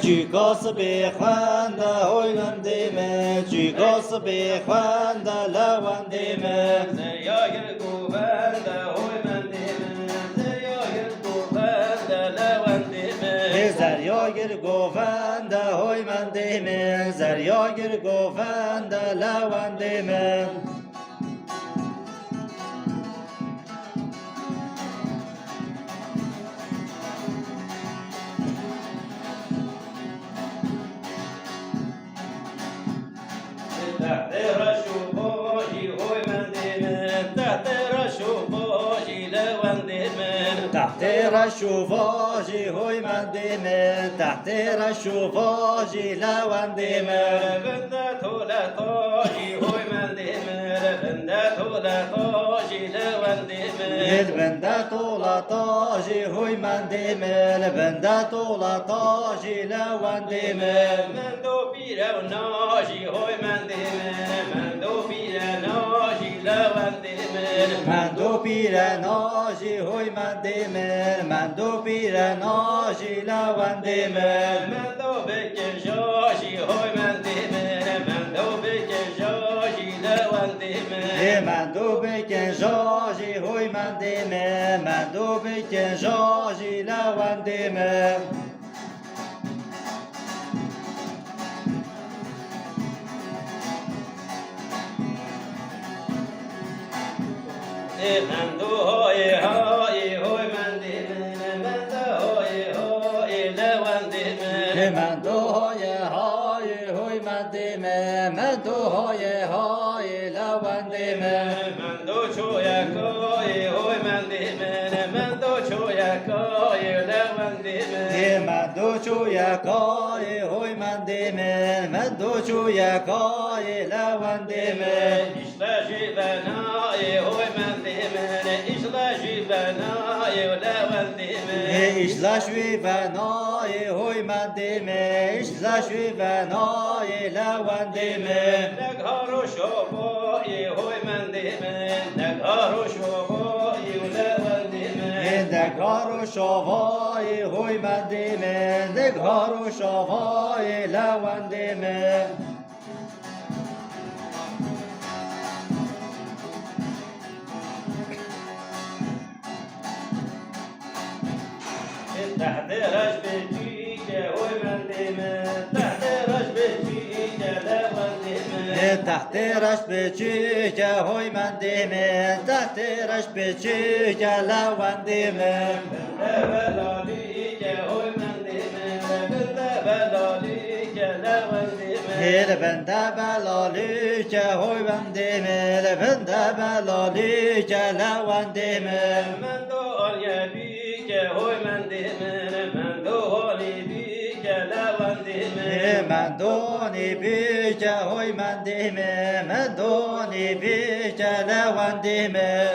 جیگاس بخوانده های مندیمه جیگاس بخوانده لوندیمه زیایر گوونده های مندیمه زیایر گوونده لوندیمه زریاگر گوونده های مندیمه زریاگر گوونده لوندیمه تحت رشوباجی های مندیمه تحت رشوباجی لوندیمه تحت رشوواجی های مندیمه تحت رشوواجی لوندیمه بنده تولتاجی های مندیمه بنده تولتاجی لوندیمه بنده طولتاجی های مندیمه بنده طولتاجی لوندیمه من دو پیره و ناجی های مندیمه من دو پیره ناجی لوندیمه من دو پیر ناجی های مندیمه من دو پیر ناجی لوندیمه من دو بکر جاجی های مندیمه من دو بکر جاجی لوندیمه من دو بکن جاجی های مندیمه من دو بکن جاجی لوندیمه من دو های مندیمه من دو های لوندیمه من دو های مندیمه من دو های لوندیمه من دو چویکای های مندیمه من دو چویکای لوندیمه من دو چویکای های مندیمه من دو چویکای لوندیمه işler jivenay های مندیمه işler jivenay levendime işlaşvi venay های مندیمه işlaşvi venay levendime نگارو شوبای های مندیمه نگارو شوبای لوندیمه نگار و شوای های مندیمه نگار و شوای لوندیمه تحت رجبتی که های مندیمه تحت رجبتی که لوندیمه تحت رش بچی که های مندیمه تحت رش بچی که لوندیمه بلالی که های مندیمه بلالی که لوندیمه بنده بلالی که های مندیمه بنده بلالی که لوندیمه من دو آلیبی که های مندیمه من دو آلیبی که لوندیمه من دونی بی که های مندیمه من دونی بی که لوندیمه